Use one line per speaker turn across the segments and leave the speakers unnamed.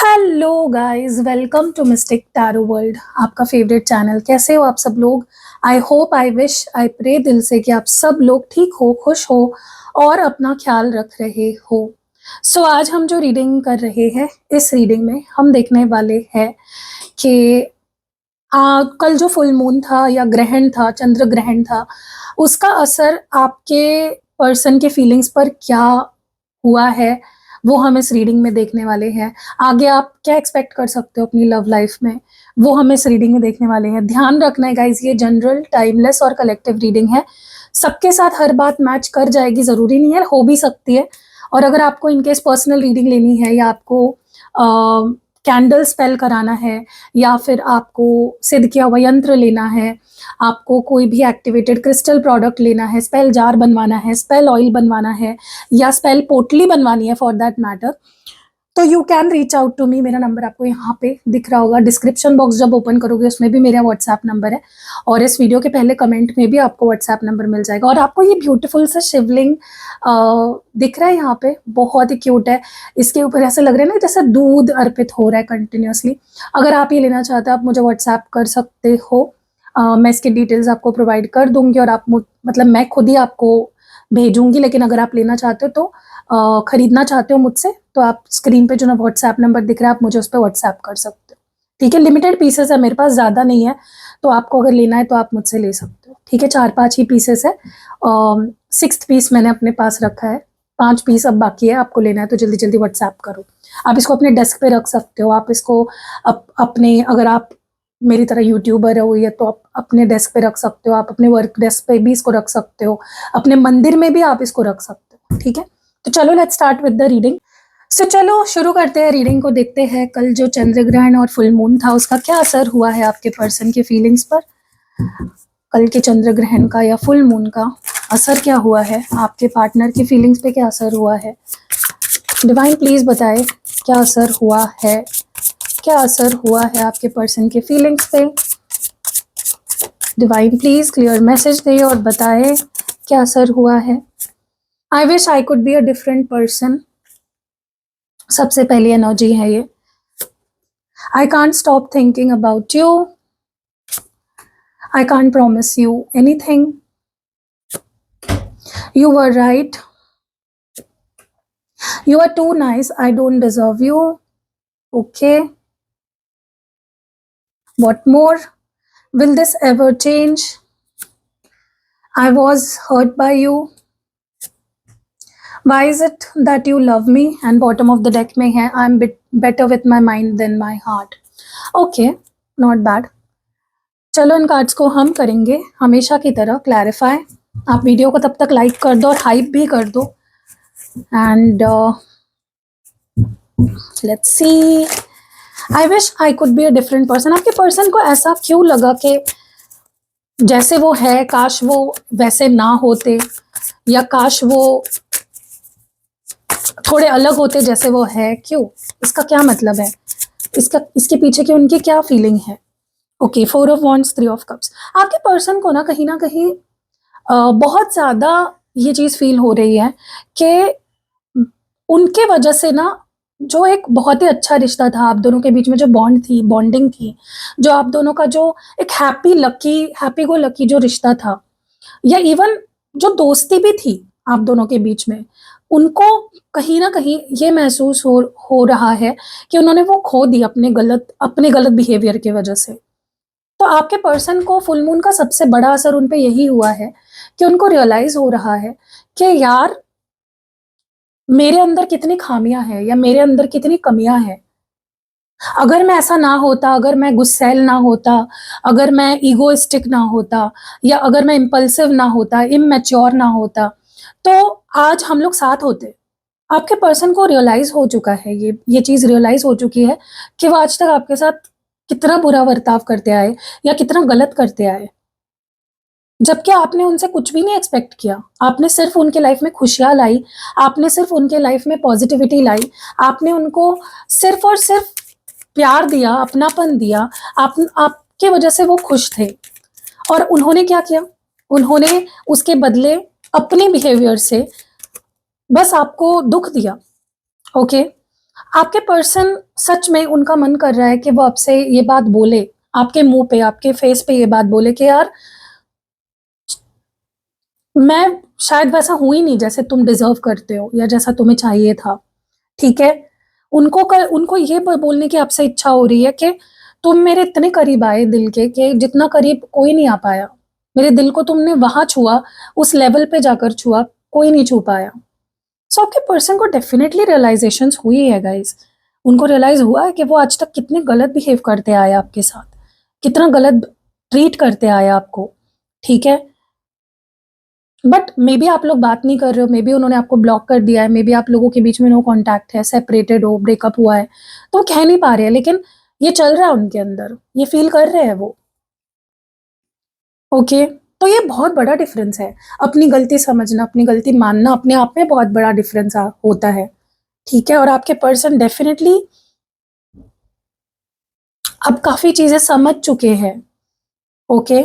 Hello guys, welcome to mystic tarot world. आपका favourite channel. कैसे हो आप सब लोग? I hope, I wish, I pray दिल से कि आप सब लोग ठीक हो, खुश हो और अपना ख्याल रख रहे हो। सो आज हम जो रीडिंग कर रहे हैं, इस रीडिंग में हम देखने वाले हैं कि कल जो फुल मून था या ग्रहण था, चंद्र ग्रहण था, उसका असर आपके पर्सन के फीलिंग्स पर क्या हुआ है, वो हम इस रीडिंग में देखने वाले हैं। आगे आप क्या एक्सपेक्ट कर सकते हो अपनी लव लाइफ में, वो हम इस रीडिंग में देखने वाले हैं। ध्यान रखना है गाइज, ये जनरल, टाइमलेस और कलेक्टिव रीडिंग है। सबके साथ हर बात मैच कर जाएगी जरूरी नहीं है, हो भी सकती है। और अगर आपको इनकेस पर्सनल रीडिंग लेनी है या आपको कैंडल स्पेल कराना है या फिर आपको सिद्ध किया हुआ यंत्र लेना है, आपको कोई भी एक्टिवेटेड क्रिस्टल प्रोडक्ट लेना है, स्पेल जार बनवाना है, स्पेल ऑयल बनवाना है या स्पेल पोटली बनवानी है फॉर दैट मैटर, तो you can reach out to me. मेरा नंबर आपको यहाँ पे दिख रहा होगा। डिस्क्रिप्शन बॉक्स जब ओपन करोगे उसमें भी मेरा व्हाट्सएप नंबर है और इस वीडियो के पहले कमेंट में भी आपको व्हाट्सएप नंबर मिल जाएगा। और आपको ये ब्यूटीफुल सा शिवलिंग दिख रहा है यहाँ पे, बहुत ही क्यूट है। इसके ऊपर ऐसे लग रहा है ना जैसे दूध अर्पित हो रहा है कंटिन्यूसली। अगर आप ये लेना चाहते हो आप मुझे व्हाट्सएप कर सकते हो। मैं इसके डिटेल्स आपको प्रोवाइड कर दूंगी और आप मतलब मैं खुद ही आपको भेजूंगी। लेकिन अगर आप लेना चाहते हो तो खरीदना चाहते हो मुझसे, तो आप स्क्रीन पे जो ना व्हाट्सएप नंबर दिख रहा है आप मुझे उस पर व्हाट्सएप कर सकते हो। ठीक है, लिमिटेड पीसेस है मेरे पास, ज़्यादा नहीं है, तो आपको अगर लेना है तो आप मुझसे ले सकते हो। ठीक है, 4-5 ही पीसेस है। 6th पीस मैंने अपने पास रखा है, 5 पीस अब बाकी है। आपको लेना है तो जल्दी जल्दी व्हाट्सएप करो। आप इसको अपने डेस्क पे रख सकते हो, आप इसको अपने, अगर आप मेरी तरह यूट्यूबर हो या तो आप अपने डेस्क पे रख सकते हो, आप अपने वर्क डेस्क पे भी इसको रख सकते हो, अपने मंदिर में भी आप इसको रख सकते हो। ठीक है, तो चलो let's start with the reading. So चलो शुरू करते हैं रीडिंग को। देखते हैं कल जो चंद्र ग्रहण और फुल मून था उसका क्या असर हुआ है आपके पर्सन के फीलिंग्स पर। कल के चंद्र ग्रहण का या फुल मून का असर क्या हुआ है, आपके पार्टनर की फीलिंग्स पे क्या असर हुआ है। डिवाइन प्लीज बताए क्या असर हुआ है, क्या असर हुआ है आपके पर्सन के फीलिंग्स पे। डिवाइन प्लीज क्लियर मैसेज दे और बताए क्या असर हुआ है। आई wish I could be a different person, सबसे पहली एनर्जी है ये। I can't stop thinking about you, I can't promise you anything, you were right, you are too nice, I don't deserve you. Okay, what more? Will this ever change? I was hurt by you. Why is it that you love me? And bottom of the deck में है I'm better with my mind than my heart. Okay, not bad. चलो इन cards को हम करेंगे हमेशा की तरह clarify. आप वीडियो को तब तक लाइक कर दो और हाइप भी कर दो। And let's see. I wish I could be a different person. आपके पर्सन को ऐसा क्यों लगा कि जैसे वो है काश वो वैसे ना होते, या काश वो थोड़े अलग होते जैसे वो है? क्यों, इसका क्या मतलब है, इसके पीछे की उनकी क्या फीलिंग है? Okay, 4 of wands, 3 of cups. आपके पर्सन को ना कहीं बहुत ज्यादा ये चीज फील हो रही है कि उनके वजह से ना जो एक बहुत ही अच्छा रिश्ता था आप दोनों के बीच में, जो बॉन्डिंग थी, जो आप दोनों का जो एक हैप्पी गो लकी जो रिश्ता था, या इवन जो दोस्ती भी थी आप दोनों के बीच में, उनको कहीं ना कहीं ये महसूस हो रहा है कि उन्होंने वो खो दी अपने गलत बिहेवियर की वजह से। तो आपके पर्सन को फुल मून का सबसे बड़ा असर उन पे यही हुआ है कि उनको रियलाइज हो रहा है कि यार मेरे अंदर कितनी खामियां हैं या मेरे अंदर कितनी कमियां हैं। अगर मैं ऐसा ना होता, अगर मैं गुस्सैल ना होता, अगर मैं ईगोइस्टिक ना होता, या अगर मैं इम्पल्सिव ना होता, इमैच्योर ना होता, तो आज हम लोग साथ होते। आपके पर्सन को रियलाइज हो चुका है, ये चीज रियलाइज हो चुकी है कि वो आज तक आपके साथ कितना बुरा बर्ताव करते आए या कितना गलत करते आए, जबकि आपने उनसे कुछ भी नहीं एक्सपेक्ट किया। आपने सिर्फ उनके लाइफ में खुशियां लाई, आपने सिर्फ उनके लाइफ में पॉजिटिविटी लाई, आपने उनको सिर्फ और सिर्फ प्यार दिया, अपनापन दिया। आपके वजह से वो खुश थे। और उन्होंने क्या किया, उन्होंने उसके बदले अपने बिहेवियर से बस आपको दुख दिया। ओके, आपके पर्सन सच में उनका मन कर रहा है कि वो आपसे ये बात बोले, आपके मुंह पे, आपके फेस पे ये बात बोले कि यार मैं शायद वैसा हूं ही नहीं जैसे तुम डिजर्व करते हो या जैसा तुम्हें चाहिए था। ठीक है, उनको ये बोलने की आपसे इच्छा हो रही है कि तुम मेरे इतने करीब आए दिल के कि जितना करीब कोई नहीं आ पाया। मेरे दिल को तुमने वहां छुआ, उस लेवल पे जाकर छुआ, कोई नहीं छू पाया। सो आपके पर्सन को डेफिनेटली रियलाइजेशन हुई है गाइस। उनको रियलाइज हुआ है कि वो आज तक कितने गलत बिहेव करते आए आपके साथ, कितना गलत ट्रीट करते आए आपको। ठीक है, बट मे बी आप लोग बात नहीं कर रहे हो, मे बी उन्होंने आपको ब्लॉक कर दिया है, मे बी आप लोगों के बीच में नो कांटेक्ट है, सेपरेटेड हो, ब्रेकअप हुआ है, तो वो कह नहीं पा रहे हैं, लेकिन ये चल रहा है उनके अंदर, ये फील कर रहे हैं वो। ओके, तो ये बहुत बड़ा डिफरेंस है। अपनी गलती समझना, अपनी गलती मानना अपने आप में बहुत बड़ा डिफरेंस होता है। ठीक है, और आपके पर्सन डेफिनेटली अब काफी चीजें समझ चुके हैं। ओके,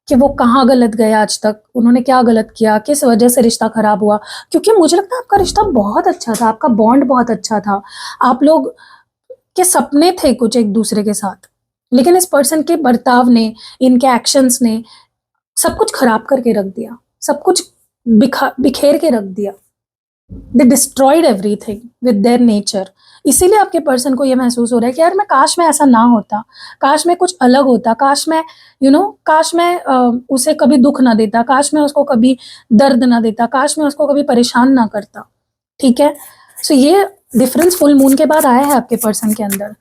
कि वो कहाँ गलत गए, आज तक उन्होंने क्या गलत किया, किस वजह से रिश्ता खराब हुआ। क्योंकि मुझे लगता है आपका रिश्ता बहुत अच्छा था, आपका बॉन्ड बहुत अच्छा था, आप लोग के सपने थे कुछ एक दूसरे के साथ, लेकिन इस पर्सन के बर्ताव ने, इनके एक्शंस ने सब कुछ खराब करके रख दिया, सब कुछ बिखेर के रख दिया। They destroyed everything with their nature. इसीलिए आपके पर्सन को ये महसूस हो रहा है कि यार मैं काश मैं ऐसा ना होता, काश मैं कुछ अलग होता, काश मैं काश मैं उसे कभी दुख ना देता, काश मैं उसको कभी दर्द ना देता, काश मैं उसको कभी परेशान ना करता। ठीक है, सो ये डिफरेंस फुल मून के बाद आया है आपके पर्सन के अंदर।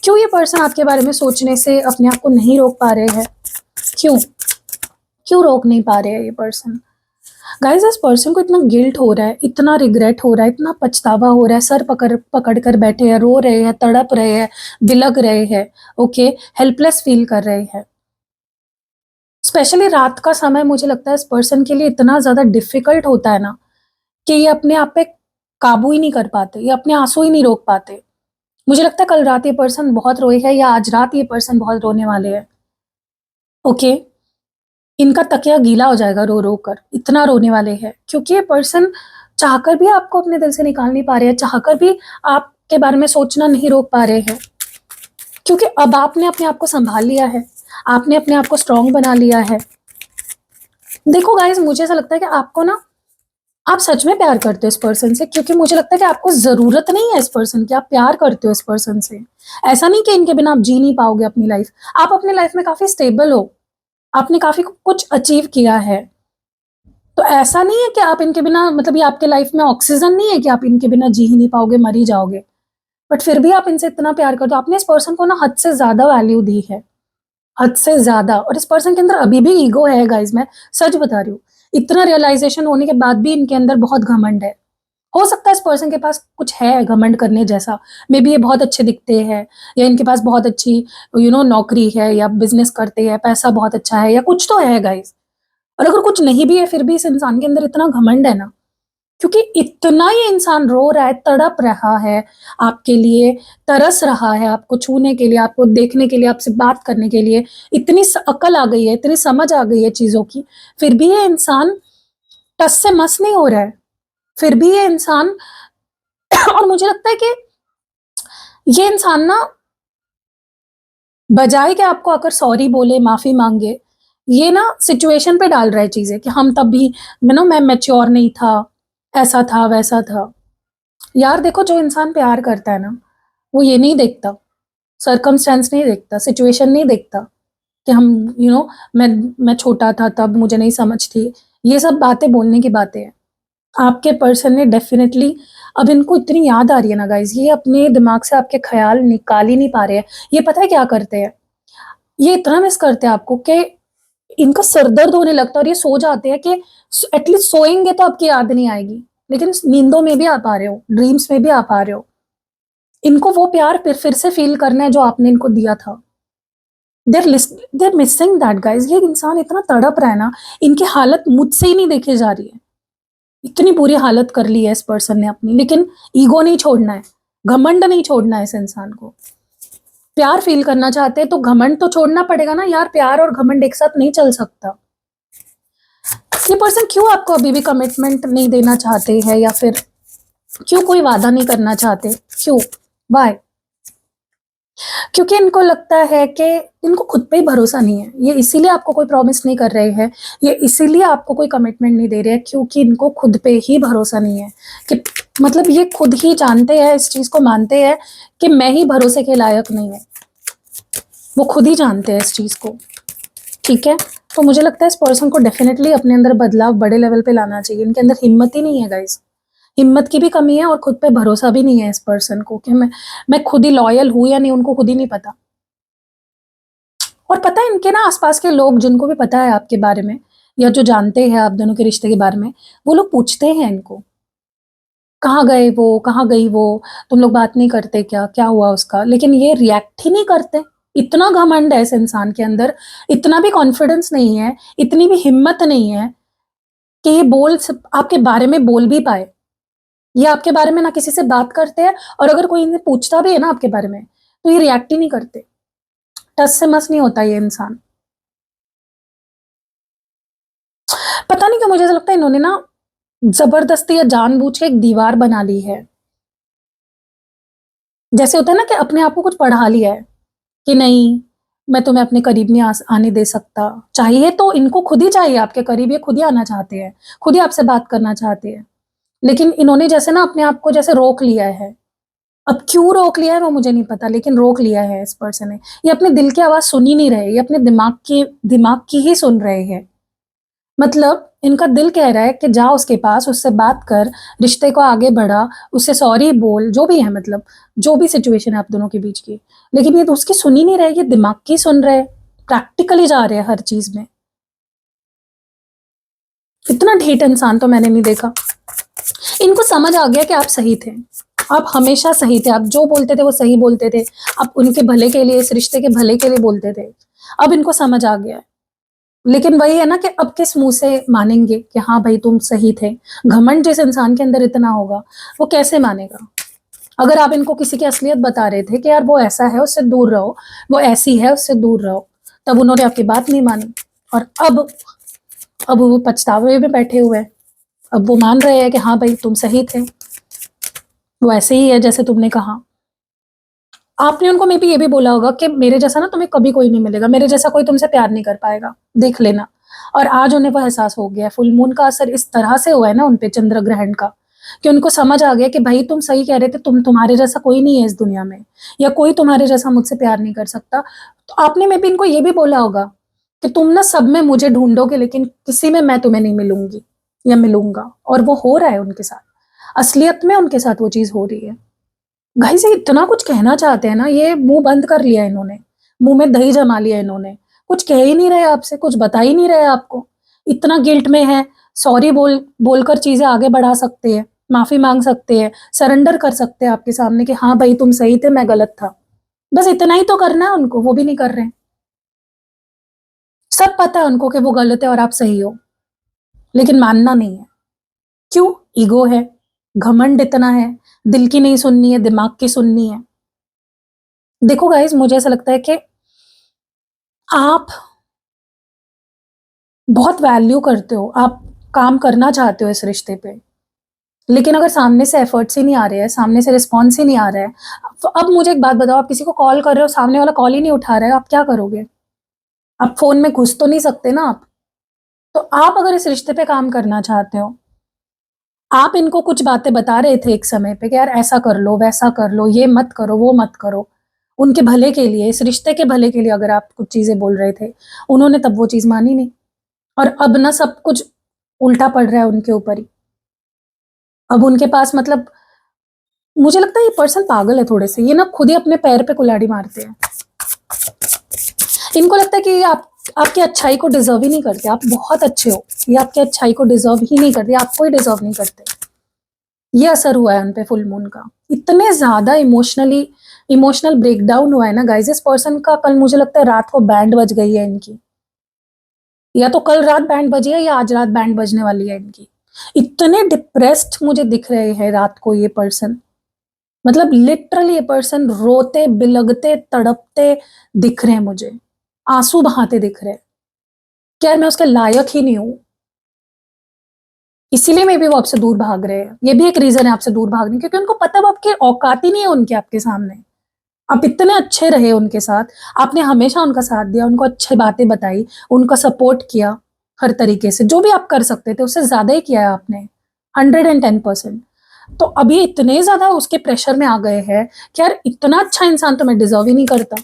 क्यों ये पर्सन आपके बारे में सोचने से अपने आप को नहीं रोक पा रहे हैं? क्यों क्यों रोक नहीं पा रहे हैं ये पर्सन? गाइस, इस पर्सन को इतना गिल्ट हो रहा है, इतना रिग्रेट हो रहा है, इतना पछतावा हो रहा है, सर पकड़ पकड़ कर बैठे हैं, रो रहे हैं, तड़प रहे हैं, बिलग रहे हैं। ओके, हेल्पलेस फील कर रहे हैं। स्पेशली रात का समय मुझे लगता है इस पर्सन के लिए इतना ज्यादा डिफिकल्ट होता है ना, कि ये अपने आप पे काबू ही नहीं कर पाते, ये अपने आंसू ही नहीं रोक पाते। मुझे लगता है कल रात ये पर्सन बहुत रोए है, या आज रात ये पर्सन बहुत रोने वाले हैं। ओके, इनका तकिया गीला हो जाएगा रो रो कर, इतना रोने वाले हैं, क्योंकि ये पर्सन चाहकर भी आपको अपने दिल से निकाल नहीं पा रहे हैं, चाहकर भी आपके बारे में सोचना नहीं रोक पा रहे हैं। क्योंकि अब आपने अपने आप को संभाल लिया है, आपने अपने आप को स्ट्रांग बना लिया है। देखो गाइस, मुझे ऐसा लगता है कि आपको ना, आप सच में प्यार करते हो इस पर्सन से, क्योंकि मुझे लगता है कि आपको जरूरत नहीं है इस पर्सन की, आप प्यार करते हो इस पर्सन से। ऐसा नहीं कि इनके बिना आप जी नहीं पाओगे अपनी लाइफ, आप अपनी लाइफ में काफी स्टेबल हो, आपने काफी कुछ अचीव किया है। तो ऐसा नहीं है कि आप इनके बिना, मतलब ये आपके लाइफ में ऑक्सीजन नहीं है कि आप इनके बिना जी ही नहीं पाओगे, मर ही जाओगे। बट फिर भी आप इनसे इतना प्यार करते हो, आपने इस पर्सन को ना हद से ज्यादा वैल्यू दी है, हद से ज्यादा। और इस पर्सन के अंदर अभी भी ईगो है गाइज, मैं सच बता रही हूँ। इतना रियलाइजेशन होने के बाद भी इनके अंदर बहुत घमंड है। हो सकता है इस पर्सन के पास कुछ है घमंड करने जैसा, मे बी ये बहुत अच्छे दिखते हैं, या इनके पास बहुत अच्छी नौकरी है, या बिजनेस करते हैं, पैसा बहुत अच्छा है, या कुछ तो है गाइज। और अगर कुछ नहीं भी है, फिर भी इस इंसान के अंदर इतना घमंड है ना, क्योंकि इतना ये इंसान रो रहा है, तड़प रहा है आपके लिए, तरस रहा है आपको छूने के लिए, आपको देखने के लिए, आपसे बात करने के लिए। इतनी अकल आ गई है, इतनी समझ आ गई है चीजों की, फिर भी ये इंसान टस से मस नहीं हो रहा है, फिर भी ये इंसान और मुझे लगता है कि ये इंसान ना, बजाय कि आपको आकर सॉरी बोले, माफी मांगे, ये ना सिचुएशन पे डाल रहा है चीजें कि हम तब भी मैं मैच्योर नहीं था, ऐसा था वैसा था। यार देखो, जो इंसान प्यार करता है ना, वो ये नहीं देखता, सर्कमस्टेंस नहीं देखता, सिचुएशन नहीं देखता कि हम मैं छोटा था तब मुझे नहीं समझ थी। ये सब बातें बोलने की बातें हैं। आपके पर्सन ने डेफिनेटली, अब इनको इतनी याद आ रही है ना गाइज, ये अपने दिमाग से आपके ख्याल निकाल ही नहीं पा रहे हैं। ये पता है क्या करते हैं, ये इतना मिस करते हैं आपको कि इनका सर दर्द होने लगता है, और ये सो जाते हैं कि एटलीस्ट सोएंगे तो आपकी याद नहीं आएगी, लेकिन नींदों में भी आ पा रहे हो, ड्रीम्स में भी आ पा रहे हो। इनको वो प्यार फिर से फील करना है जो आपने इनको दिया था। देर मिसिंग दैट गाइज। ये इंसान इतना तड़प रहा है ना, इनकी हालत मुझसे ही नहीं देखी जा रही है। इतनी बुरी हालत कर ली है इस पर्सन ने अपनी, लेकिन ईगो नहीं छोड़ना है, घमंड नहीं छोड़ना है इस इंसान को। प्यार फील करना चाहते हैं तो घमंड तो छोड़ना पड़ेगा ना यार, प्यार और घमंड एक साथ नहीं चल सकता। ये पर्सन क्यों आपको अभी भी कमिटमेंट नहीं देना चाहते हैं, या फिर क्यों कोई वादा नहीं करना चाहते? क्यों? वाई? क्योंकि इनको लगता है कि इनको खुद पे ही भरोसा नहीं है। ये इसीलिए आपको कोई प्रॉमिस नहीं कर रहे हैं, ये इसीलिए आपको कोई कमिटमेंट नहीं दे रहे हैं, क्योंकि इनको खुद पे ही भरोसा नहीं है कि मतलब ये खुद ही जानते हैं, इस चीज़ को मानते हैं कि मैं ही भरोसे के लायक नहीं हूँ। वो खुद ही जानते हैं इस चीज़ को, ठीक है? तो मुझे लगता है इस पर्सन को डेफिनेटली अपने अंदर बदलाव बड़े लेवल पे लाना चाहिए। इनके अंदर हिम्मत ही नहीं है गाइस। हिम्मत की भी कमी है और खुद पे भरोसा भी नहीं है इस पर्सन को कि मैं खुद ही लॉयल हूँ या नहीं, उनको खुद ही नहीं पता। और पता है इनके ना आसपास के लोग जिनको भी पता है आपके बारे में या जो जानते हैं आप दोनों के रिश्ते के बारे में, वो लोग पूछते हैं इनको, कहाँ गए वो, कहाँ गई वो, तुम लोग बात नहीं करते क्या, क्या हुआ उसका? लेकिन ये रिएक्ट ही नहीं करते। इतना घमंड है इस इंसान के अंदर, इतना भी कॉन्फिडेंस नहीं है, इतनी भी हिम्मत नहीं है कि ये आपके बारे में बोल भी पाए। ये आपके बारे में ना किसी से बात करते हैं, और अगर कोई इन्हें पूछता भी है ना आपके बारे में, तो ये रिएक्ट ही नहीं करते। टस से मस नहीं होता ये इंसान। पता नहीं क्यों मुझे ऐसा लगता है इन्होंने ना जबरदस्ती या जानबूझ के एक दीवार बना ली है। जैसे होता है ना कि अपने आप को कुछ पढ़ा लिया है कि नहीं, मैं तुम्हें अपने करीब नहीं आने दे सकता। चाहिए तो इनको खुद ही चाहिए आपके करीब, ये खुद ही आना चाहते हैं, खुद ही आपसे बात करना चाहते हैं। लेकिन इन्होंने जैसे ना अपने आप को जैसे रोक लिया है। अब क्यों रोक लिया है वो मुझे नहीं पता, लेकिन रोक लिया है इस पर्सन ने। ये अपने दिल की आवाज़ सुन ही नहीं रहे, ये अपने दिमाग की ही सुन रहे हैं। मतलब इनका दिल कह रहा है कि जा उसके पास, उससे बात कर, रिश्ते को आगे बढ़ा, उससे सॉरी बोल, जो भी है मतलब, जो भी सिचुएशन है आप दोनों के बीच की। लेकिन ये तो उसकी सुन ही नहीं रहे, ये दिमाग की सुन रहे, प्रैक्टिकली जा रहे हैं हर चीज़ में। इतना ढीठ इंसान तो मैंने नहीं देखा। इनको समझ आ गया कि आप सही थे, आप हमेशा सही थे, आप जो बोलते थे वो सही बोलते थे, आप उनके भले के लिए, इस रिश्ते के भले के लिए बोलते थे। अब इनको समझ आ गया है। लेकिन वही है ना कि अब किस मुंह से मानेंगे कि हाँ भाई तुम सही थे? घमंड जिस इंसान के अंदर इतना होगा, वो कैसे मानेगा? अगर आप इनको किसी की असलियत बता रहे थे कि यार वो ऐसा है उससे दूर रहो, वो ऐसी है उससे दूर रहो, तब उन्होंने आपकी बात नहीं मानी। और अब वो पछतावे में बैठे हुए हैं। अब वो मान रहे हैं कि हाँ भाई तुम सही थे, वो ऐसे ही है जैसे तुमने कहा। आपने उनको मे बी ये भी बोला होगा कि मेरे जैसा ना तुम्हें कभी कोई नहीं मिलेगा, मेरे जैसा कोई तुमसे प्यार नहीं कर पाएगा, देख लेना। और आज उन्हें वो एहसास हो गया। फुल मून का असर इस तरह से हुआ है ना उनपे, चंद्र ग्रहण का, कि उनको समझ आ गया कि भाई तुम सही कह रहे थे, तुम्हारे जैसा कोई नहीं है इस दुनिया में, या कोई तुम्हारे जैसा मुझसे प्यार नहीं कर सकता। तो आपने मे बी इनको ये भी बोला होगा कि तुम ना सब में मुझे ढूंढोगे, लेकिन किसी में मैं तुम्हें नहीं मिलूंगी या मिलूंगा। और वो हो रहा है उनके साथ, असलियत में उनके साथ वो चीज हो रही है। गाइस ये इतना कुछ कहना चाहते हैं ना, ये मुंह बंद कर लिया इन्होंने, मुंह में दही जमा लिया इन्होंने। कुछ कह ही नहीं रहे आपसे, कुछ बता ही नहीं रहे आपको। इतना गिल्ट में है, सॉरी बोलकर चीजें आगे बढ़ा सकते हैं, माफी मांग सकते हैं, सरेंडर कर सकते हैं आपके सामने कि हाँ भाई तुम सही थे, मैं गलत था। बस इतना ही तो करना है उनको, वो भी नहीं कर रहे हैं। सब पता है उनको कि वो गलत है और आप सही हो, लेकिन मानना नहीं है। क्यों? ईगो है, घमंड इतना है, दिल की नहीं सुननी है, दिमाग की सुननी है। देखो गाइस मुझे ऐसा लगता है कि आप बहुत वैल्यू करते हो, आप काम करना चाहते हो इस रिश्ते पे, लेकिन अगर सामने से एफर्ट्स ही नहीं आ रहे हैं, सामने से रिस्पॉन्स ही नहीं आ रहा है, तो अब मुझे एक बात बताओ, आप किसी को कॉल कर रहे हो, सामने वाला कॉल ही नहीं उठा रहा है, आप क्या करोगे? आप फोन में घुस तो नहीं सकते ना आप। तो आप अगर इस रिश्ते पे काम करना चाहते हो, आप इनको कुछ बातें बता रहे थे एक समय पे कि यार ऐसा कर लो, वैसा कर लो, ये मत करो, वो मत करो, उनके भले के लिए, इस रिश्ते के भले के लिए अगर आप कुछ चीजें बोल रहे थे, उन्होंने तब वो चीज मानी नहीं। और अब ना सब कुछ उल्टा पड़ रहा है उनके ऊपर ही। अब उनके पास मतलब मुझे लगता है ये पर्सन पागल है थोड़े से, ये ना खुद ही अपने पैर पे कुल्हाड़ी मारते हैं। इनको लगता है कि ये आपकी अच्छाई को डिजर्व ही नहीं करते, आप बहुत अच्छे हो, ये आपकी अच्छाई को डिजर्व ही नहीं करते, आपको ही डिजर्व नहीं करते। ये असर हुआ है उनपे फुल मून का। इतने ज्यादा इमोशनल ब्रेकडाउन हुआ है ना गाइस इस पर्सन का। कल मुझे लगता है रात को बैंड बज गई है इनकी, या तो कल रात बैंड बजी है या आज रात बैंड बजने वाली है इनकी। इतने डिप्रेस्ड मुझे दिख रहे हैं रात को ये पर्सन, मतलब लिटरली ये पर्सन रोते बिलगते तड़पते दिख रहे हैं मुझे, आंसू बहाते दिख रहे हैं कि यार मैं उसके लायक ही नहीं हूं। इसीलिए मे बी वो आपसे दूर भाग रहे हैं। ये भी एक रीजन है आपसे दूर भागने, क्योंकि उनको पता है वो आपके औकात ही नहीं है उनके आपके सामने। आप इतने अच्छे रहे उनके साथ, आपने हमेशा उनका साथ दिया, उनको अच्छी बातें बताई, उनका सपोर्ट किया हर तरीके से, जो भी आप कर सकते थे उससे ज्यादा ही किया है आपने, 110%। तो अभी इतने ज्यादा उसके प्रेशर में आ गए हैं कि यार इतना अच्छा इंसान तो मैं डिजर्व ही नहीं करता।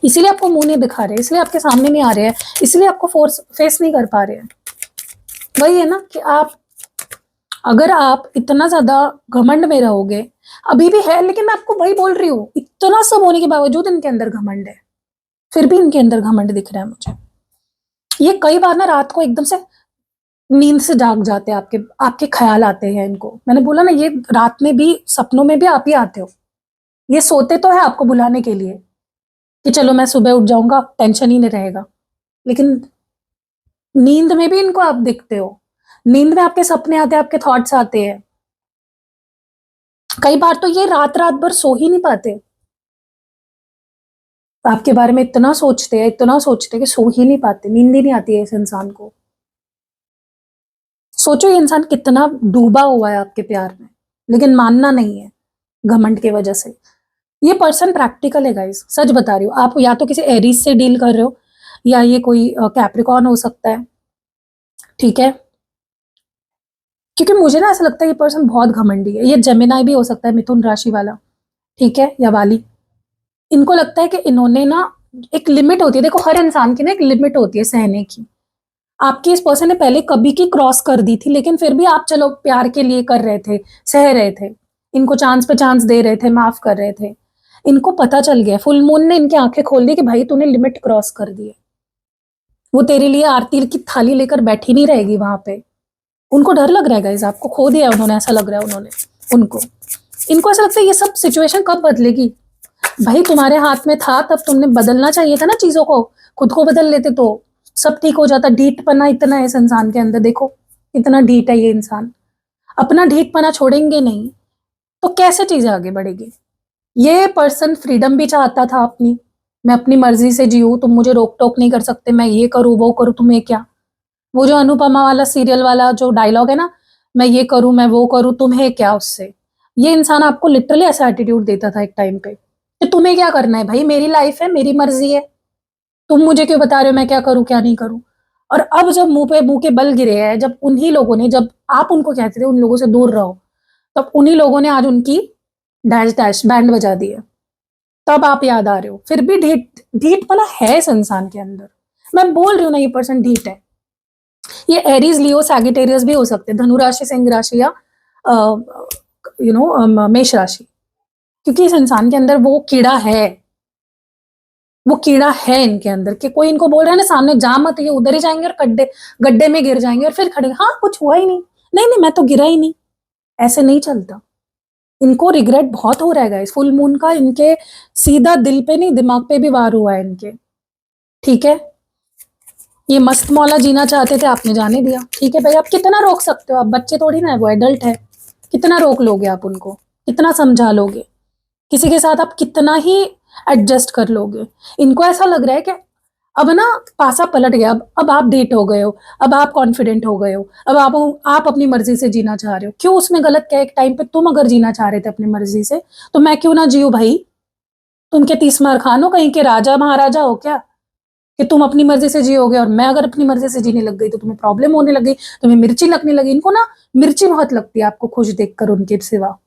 इसीलिए आपको मुंह नहीं दिखा रहे, इसलिए आपके सामने नहीं आ रहे हैं, इसलिए आपको फोर्स फेस नहीं कर पा रहे हैं। वही है ना कि अगर आप इतना ज्यादा घमंड में रहोगे, अभी भी है, लेकिन मैं आपको वही बोल रही हूँ, इतना सब होने के बावजूद इनके अंदर घमंड है, फिर भी इनके अंदर घमंड दिख रहा है मुझे। ये कई बार ना रात को एकदम से नींद से जाग जाते हैं, आपके आपके ख्याल आते हैं इनको। मैंने बोला ना, ये रात में भी सपनों में भी आप ही आते हो। ये सोते तो है आपको बुलाने के लिए कि चलो मैं सुबह उठ जाऊंगा, टेंशन ही नहीं रहेगा, लेकिन नींद में भी इनको आप दिखते हो। नींद में आपके सपने आते हैं, आपके थॉट्स आते हैं। कई बार तो ये रात रात भर सो ही नहीं पाते, आपके बारे में इतना सोचते हैं, इतना सोचते हैं कि सो ही नहीं पाते, नींद ही नहीं आती है इस इंसान को। सोचो ये इंसान कितना डूबा हुआ है आपके प्यार में, लेकिन मानना नहीं है घमंड की वजह से। ये पर्सन प्रैक्टिकल है गाइस, सच बता रही हूँ। आप या तो किसी एरीज से डील कर रहे हो, या ये कोई कैप्रिकॉर्न हो सकता है, ठीक है, क्योंकि मुझे ना ऐसा लगता है ये पर्सन बहुत घमंडी है। ये जेमिनाई भी हो सकता है, मिथुन राशि वाला, ठीक है, या वाली। इनको लगता है कि इन्होंने ना, एक लिमिट होती है, देखो हर इंसान की ना एक लिमिट होती है सहने की। आपकी इस पर्सन ने पहले कभी की क्रॉस कर दी थी, लेकिन फिर भी आप चलो प्यार के लिए कर रहे थे, सह रहे थे, इनको चांस पे चांस दे रहे थे, माफ कर रहे थे। इनको पता चल गया, फुल मून ने इनकी आंखें खोल दी कि भाई तूने लिमिट क्रॉस कर दी है। वो तेरे लिए आरती की थाली लेकर बैठी नहीं रहेगी वहां पे। उनको डर लग रहा है गाइस, आपको खो दिया उन्होंने, ऐसा लग रहा है उन्होंने उनको। इनको ऐसा लगता है ये सब सिचुएशन कब बदलेगी। भाई तुम्हारे हाथ में था तब तुमने बदलना चाहिए था ना चीजों को, खुद को बदल लेते तो सब ठीक हो जाता। ढीठपना इतना है इस इंसान के अंदर, देखो इतना ढीठ है ये इंसान। अपना ढीठपना छोड़ेंगे नहीं तो कैसे चीजें आगे बढ़ेगी। ये पर्सन फ्रीडम भी चाहता था अपनी, मैं अपनी मर्जी से जीऊँ, तुम मुझे रोक टोक नहीं कर सकते, मैं ये करूँ वो करूँ, तुम्हें क्या। वो जो अनुपमा वाला सीरियल वाला जो डायलॉग है ना, मैं ये करूँ मैं वो करूँ, तुम्हें क्या उससे। ये इंसान आपको लिटरली ऐसा एटीट्यूड देता था एक टाइम पे कि तुम्हें क्या करना है भाई, मेरी लाइफ है, मेरी मर्जी है, तुम मुझे क्यों बता रहे हो मैं क्या करूं क्या नहीं करूं। और अब जब मुंह पे मुंह के बल गिरे हैं, जब उन्हीं लोगों ने, जब आप उनको कहते थे उन लोगों से दूर रहो, तब उन्हीं लोगों ने आज उनकी डैश डैश बैंड बजा दी है, तब आप याद आ रहे हो। फिर भी ढीठ ढीठपना है इस इंसान के अंदर। मैं बोल रही हूँ ना, ये पर्सन ढीठ है। ये एरीज लियो सैगिटेरियस भी हो सकते हैं, धनु राशि, सिंह राशि, या मेष राशि, क्योंकि इस इंसान के अंदर वो कीड़ा है, वो कीड़ा है इनके अंदर कि कोई इनको बोल रहा है ना सामने जा मत, ये उधर ही जाएंगे और गड्ढे गड्ढे में गिर जाएंगे और फिर खड़े, हाँ कुछ हुआ ही नहीं, नहीं नहीं मैं तो गिरा ही नहीं। ऐसे नहीं चलता। इनको रिग्रेट बहुत हो रहा है गाइस, फुल मून का इनके सीधा दिल पे नहीं दिमाग पे भी वार हुआ है इनके, ठीक है। ये मस्त मौला जीना चाहते थे, आपने जाने दिया, ठीक है भाई, आप कितना रोक सकते हो, आप बच्चे थोड़ी ना है, वो एडल्ट है। कितना रोक लोगे आप उनको, कितना समझा लोगे, किसी के साथ आप कितना ही एडजस्ट कर लोगे। इनको ऐसा लग रहा है कि अब ना पासा पलट गया, अब आप डेट हो गए हो, अब आप कॉन्फिडेंट हो गए हो, अब आप अपनी मर्जी से जीना चाह रहे हो। क्यों उसमें गलत क्या है, एक टाइम पे तुम अगर जीना चाह रहे थे अपनी मर्जी से, तो मैं क्यों ना जीऊं भाई। तुम के 30 मार खान हो, कहीं के राजा महाराजा हो क्या, कि तुम अपनी मर्जी से जियोगे और मैं अगर अपनी मर्जी से जीने लग गई तो तुम्हें प्रॉब्लम होने लगी, तुम्हें मिर्ची लगने लगी। इनको ना मिर्ची बहुत लगती है आपको खुश देखकर उनके सिवा।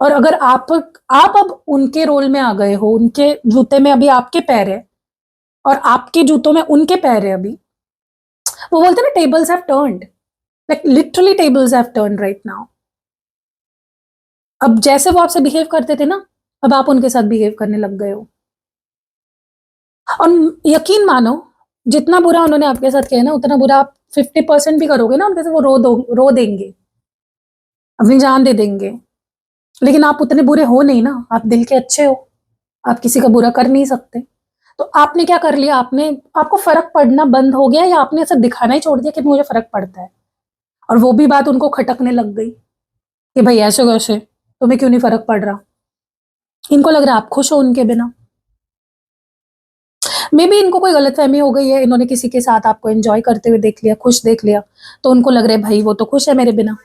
और अगर आप अब उनके रोल में आ गए हो, उनके जूते में अभी आपके पैर है और आपके जूतों में उनके पैर है अभी, वो बोलते हैं ना tables have turned, like literally tables have turned right now. अब जैसे वो आपसे बिहेव करते थे ना, अब आप उनके साथ बिहेव करने लग गए हो। और यकीन मानो, जितना बुरा उन्होंने आपके साथ किया ना, उतना बुरा आप 50% भी करोगे ना उनके साथ, वो रो देंगे, अपनी जान दे देंगे। लेकिन आप उतने बुरे हो नहीं ना, आप दिल के अच्छे हो, आप किसी का बुरा कर नहीं सकते। तो आपने क्या कर लिया, आपको फर्क पड़ना बंद हो गया, या आपने ऐसा दिखाना ही छोड़ दिया कि मुझे फर्क पड़ता है। और वो भी बात उनको खटकने लग गई कि भाई ऐसे कैसे, तुम्हें क्यों नहीं फर्क पड़ रहा। इनको लग रहा है आप खुश हो उनके बिना। मे बी इनको कोई गलतफहमी हो गई है, इन्होंने किसी के साथ आपको एंजॉय करते हुए देख लिया, खुश देख लिया, तो उनको लग रहा है भाई वो तो खुश है मेरे बिना।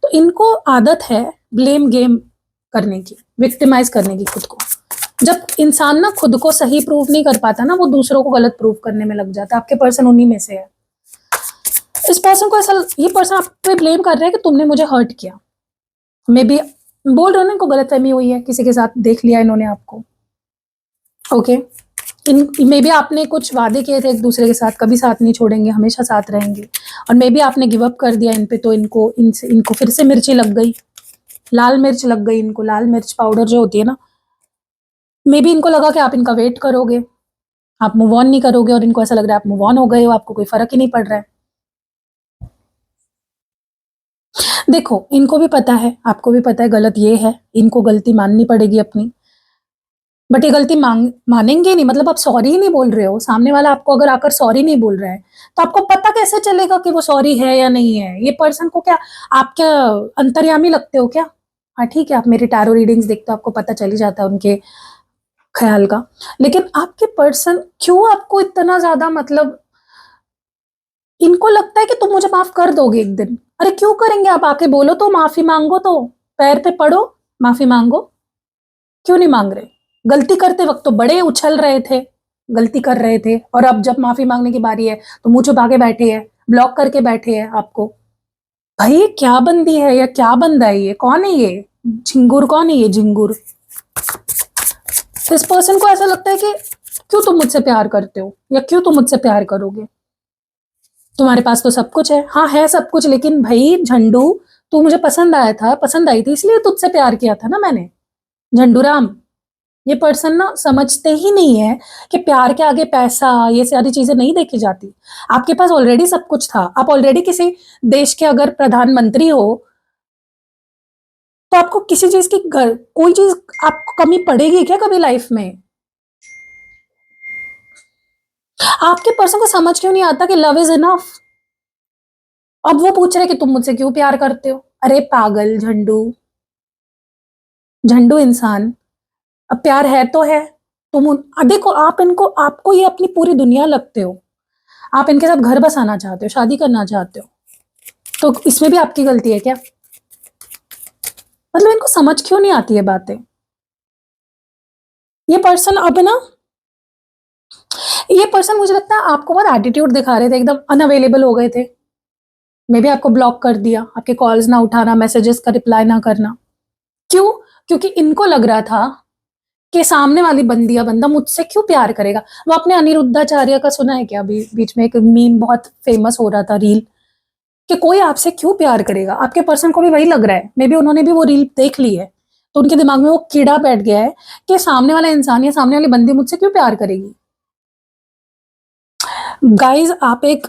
तो इनको आदत है ब्लेम गेम करने की, विक्टिमाइज करने की खुद को। जब इंसान ना खुद को सही प्रूव नहीं कर पाता ना, वो दूसरों को गलत प्रूव करने में लग जाता है। आपके पर्सन उन्हीं में से है। इस पर्सन को ऐसा, ये पर्सन आप पे ब्लेम कर रहा है कि तुमने मुझे हर्ट किया। मे बी बोल रहे हो ना, इनको गलतफहमी हुई है, किसी के साथ देख लिया इन्होंने आपको। ओके, इन मे बी आपने कुछ वादे किए थे एक दूसरे के साथ, कभी साथ नहीं छोड़ेंगे, हमेशा साथ रहेंगे, और मे बी आपने गिव अप कर दिया इन पे, तो इनको फिर से मिर्ची लग गई, लाल मिर्च लग गई इनको, लाल मिर्च पाउडर जो होती है ना। मे बी इनको लगा कि आप इनका वेट करोगे, आप मूव ऑन नहीं करोगे, और इनको ऐसा लग रहा है आप मूव ऑन हो गए हो, आपको कोई फर्क ही नहीं पड़ रहा है। देखो, इनको भी पता है, आपको भी पता है गलत ये है, इनको गलती माननी पड़ेगी अपनी, बट ये गलती मानेंगे नहीं। मतलब आप सॉरी ही नहीं बोल रहे हो, सामने वाला आपको अगर आकर सॉरी नहीं बोल रहा है, तो आपको पता कैसे चलेगा कि वो सॉरी है या नहीं है? ये पर्सन को क्या आप क्या अंतर्यामी लगते हो क्या? हाँ ठीक है, आप मेरी टैरो रीडिंग्स देखते हो, आपको पता चल ही जाता है उनके ख्याल का। लेकिन आपके पर्सन क्यों आपको इतना ज्यादा, मतलब इनको लगता है कि तुम मुझे माफ कर दोगे एक दिन। अरे क्यों करेंगे? आप आके बोलो तो, माफी मांगो तो, पैर पे पड़ो, माफी मांगो। क्यों नहीं मांग रहे? गलती करते वक्त तो बड़े उछल रहे थे, गलती कर रहे थे, और अब जब माफी मांगने की बारी है तो मुंह छुपा के बैठे हैं, ब्लॉक करके बैठे हैं आपको। भाई ये क्या बंदी है या क्या बंदा है? ये कौन है? ये झिंगुर कौन है? ये झिंगुर। इस पर्सन को ऐसा लगता है कि क्यों तुम मुझसे प्यार करते हो, या क्यों तुम मुझसे प्यार करोगे? तुम्हारे पास तो सब कुछ है। हाँ है सब कुछ, लेकिन भाई झंडू, तू मुझे पसंद आया था, पसंद आई थी, इसलिए तुझसे प्यार किया था ना मैंने, झंडू राम। ये पर्सन ना समझते ही नहीं है कि प्यार के आगे पैसा, ये सारी चीजें नहीं देखी जाती। आपके पास ऑलरेडी सब कुछ था, आप ऑलरेडी किसी देश के अगर प्रधानमंत्री हो, तो आपको किसी चीज की कोई चीज आपको कमी पड़ेगी क्या कभी लाइफ में? आपके पर्सन को समझ क्यों नहीं आता कि लव इज इनफ? अब वो पूछ रहे कि तुम मुझसे क्यों प्यार करते हो। अरे पागल झंडू, झंडू इंसान, अब प्यार है तो है। देखो, आप इनको, आपको ये अपनी पूरी दुनिया लगते हो, आप इनके साथ घर बसाना चाहते हो, शादी करना चाहते हो, तो इसमें भी आपकी गलती है क्या? मतलब इनको समझ क्यों नहीं आती है बातें? ये पर्सन अब ना, ये पर्सन मुझे लगता है आपको बहुत एटीट्यूड दिखा रहे थे, एकदम अनअवेलेबल हो गए थे। मे बी आपको ब्लॉक कर दिया, आपके कॉल्स ना उठाना, मैसेजेस का रिप्लाई ना करना। क्यों? क्योंकि इनको लग रहा था कि सामने वाली बंदी या बंदा मुझसे क्यों प्यार करेगा। वो आपने अनिरुद्धाचार्य का सुना है क्या? अभी बीच में एक मीम बहुत फेमस हो रहा था, रील, कि कोई आपसे क्यों प्यार करेगा। आपके पर्सन को भी वही लग रहा है, मे बी उन्होंने भी वो रील देख ली है, तो उनके दिमाग में वो कीड़ा बैठ गया है कि सामने वाला इंसान या सामने वाली बंदी मुझसे क्यों प्यार करेगी। गाइज, आप एक,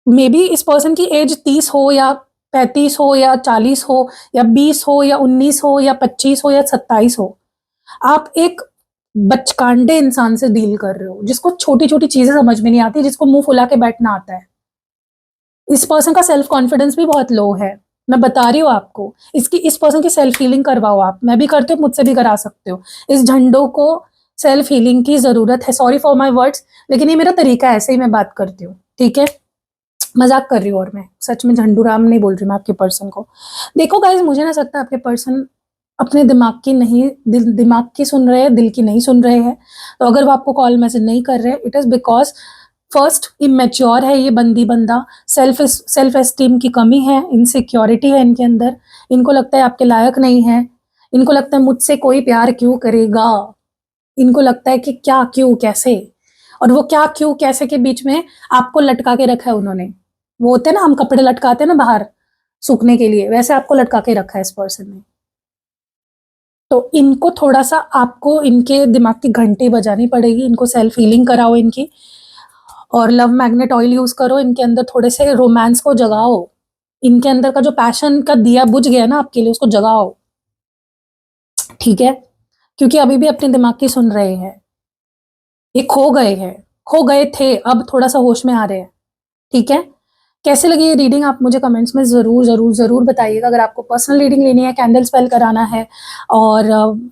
मे बी इस पर्सन की एज 30 हो या 35 हो या 40 हो या 20 हो या 19 हो या 25 हो या 27 हो, आप एक बचकांडे इंसान से डील कर रहे हो, जिसको छोटी छोटी चीजें समझ में नहीं आती, जिसको मुंह फुला के बैठना आता है। इस पर्सन का सेल्फ कॉन्फिडेंस भी बहुत लो है, मैं बता रही हूँ आपको। इस पर्सन की सेल्फ हीलिंग करवाओ आप, मैं भी करती हूँ, मुझसे भी करा सकते हो। इस झंडों को सेल्फ हीलिंग की जरूरत है। सॉरी फॉर माई वर्ड्स, लेकिन ये मेरा तरीका है, ऐसे ही मैं बात करती हूँ, ठीक है? मजाक कर रही हूँ, और मैं सच में झंडू राम नहीं बोल रही मैं आपके पर्सन को। देखो गाइज, मुझे ना सकता है आपके पर्सन अपने दिमाग की नहीं, दिमाग की सुन रहे हैं, दिल की नहीं सुन रहे हैं। तो अगर वो आपको कॉल मैसेज नहीं कर रहे हैं, it is because first immature है ये बंदी बंदा, सेल्फ एस्टीम की कमी है, इनसिक्योरिटी है इनके अंदर, इनको लगता है आपके लायक नहीं है, इनको लगता है मुझसे कोई प्यार क्यों करेगा, इनको लगता है कि क्या क्यों कैसे, और वो क्या क्यों कैसे के बीच में आपको लटका के रखा है उन्होंने। वो होते हैं ना, हम कपड़े लटकाते हैं ना बाहर सूखने के लिए, वैसे आपको लटका के रखा है इस पर्सन ने। तो इनको थोड़ा सा, आपको इनके दिमाग की घंटी बजानी पड़ेगी, इनको सेल्फ हीलिंग कराओ इनकी, और लव मैग्नेट ऑयल यूज करो, इनके अंदर थोड़े से रोमांस को जगाओ, इनके अंदर का जो पैशन का दिया बुझ गया ना आपके लिए, उसको जगाओ, ठीक है? क्योंकि अभी भी अपने दिमाग की सुन रहे हैं, ये खो गए हैं, खो गए थे, अब थोड़ा सा होश में आ रहे हैं, ठीक है? कैसे लगी ये रीडिंग आप मुझे कमेंट्स में जरूर जरूर जरूर बताइएगा। अगर आपको पर्सनल रीडिंग लेनी है, कैंडल स्पेल कराना है, और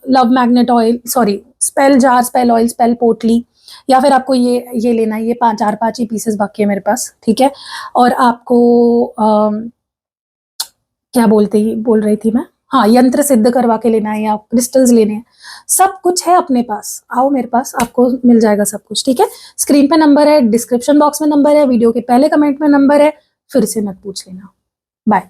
love magnet oil, sorry spell jar, spell oil, spell पोटली, या फिर आपको ये लेना है, ये 4-5 ही पीसेस बाकी है मेरे पास, ठीक है। और आपको क्या बोल रही थी मैं, हाँ, यंत्र सिद्ध करवा के लेना है या क्रिस्टल्स लेने हैं, सब कुछ है अपने पास, आओ मेरे पास, आपको मिल जाएगा सब कुछ, ठीक है। स्क्रीन पे नंबर है, डिस्क्रिप्शन बॉक्स में नंबर है, वीडियो के पहले कमेंट में नंबर है, फिर से मत पूछ लेना। बाय।